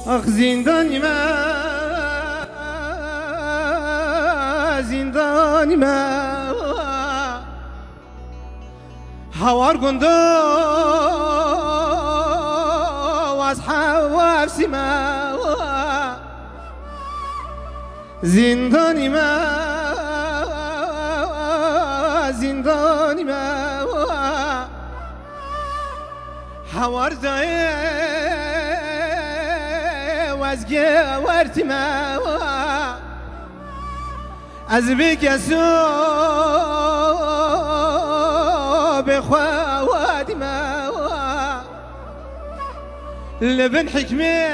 آخ زندانی من هوار گندو از حوافسی من زندانی من هوار دایه وزگه ورتی من از بکسو بخوادی من لبن حکمه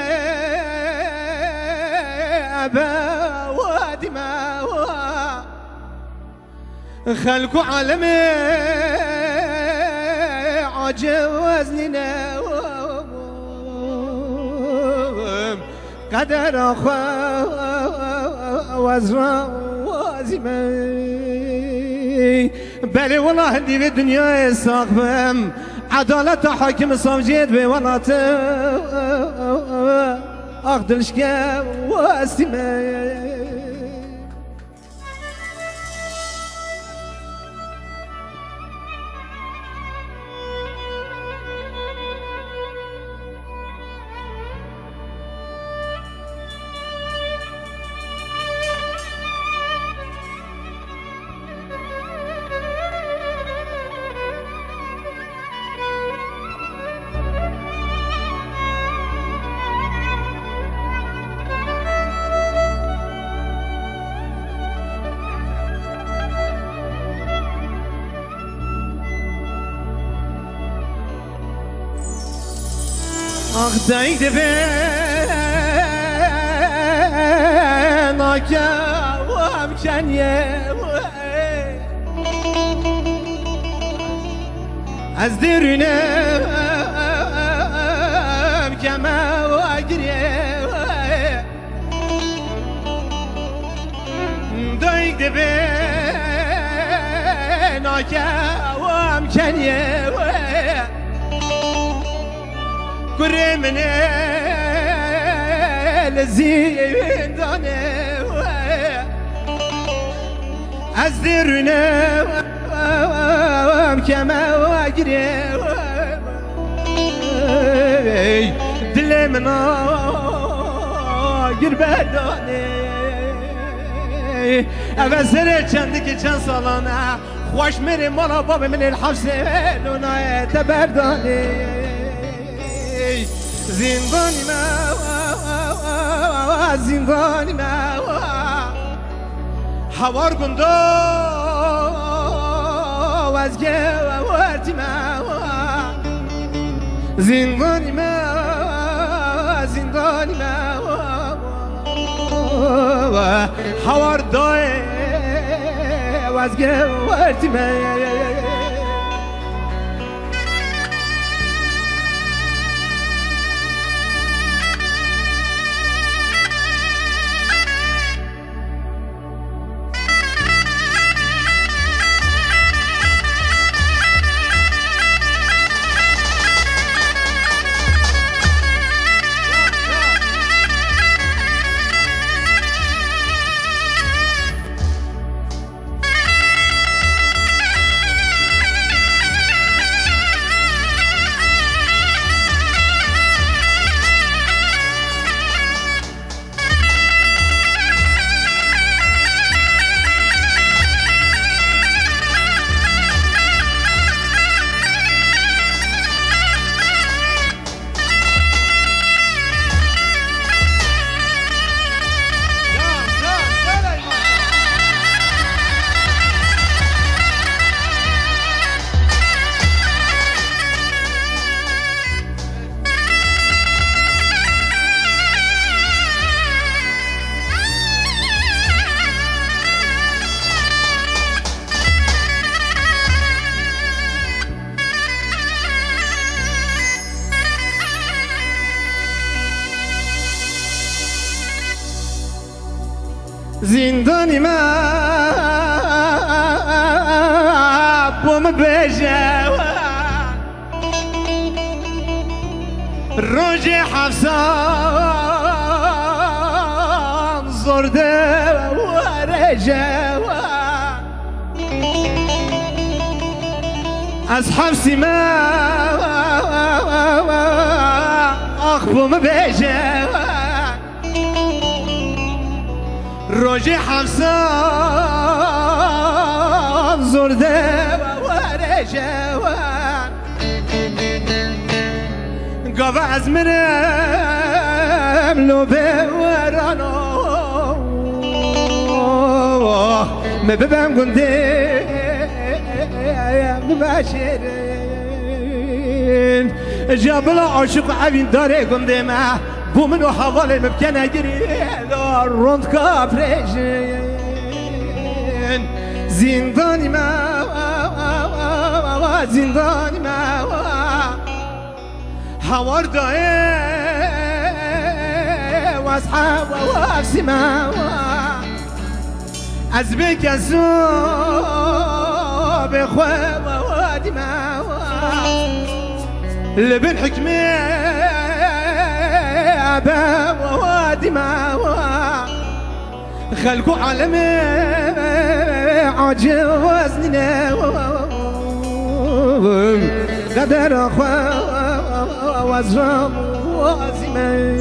أبا وادي ما خلقوا عالمي عجوزني قدر أخوة وزرا وازمي بلي والله دي في الدنيا يساقبم عدالة حاكم صوجيت بولاته أخذ الشكا واسمه آخ دایک دفن آکا و همکنیه از درونم کمه و اگریه دایک دفن آکا و همکنیه كره من الزندانه ازدرنا كما واجري دل من قرباني افسر چندك چند سالانه خوش میره مالا باب من الحبس لونه تبرداني زندانی ما هوار گندو وزگه ورتی ما زندانی ما هوار دای وزگه ورتی ما زندانی ما بوم بجا روج حفصه بجوا أصحاب سما أخبو مبجوا روجي حمصان زرده ورجوا قف از مرم لو بورانو مببم قنده مباشرين جابل عاشق عبين داره قنده ما بو منو حواله مبكنه گیری روند کافرشین زندانی ما زندانی ما حوار دایه و اصحاب و افسی ما از بکسو بخواه و وادی ما لبن حکمه أبا ووادي ما خلقوا عالمي عجوزني قدر أخوة وزرام وازمي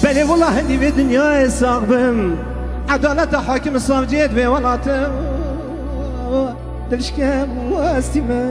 بلي والله هندي في الدنيا صاغبم عدالة حاكم صافجيت في ولاته دلشكام واستماع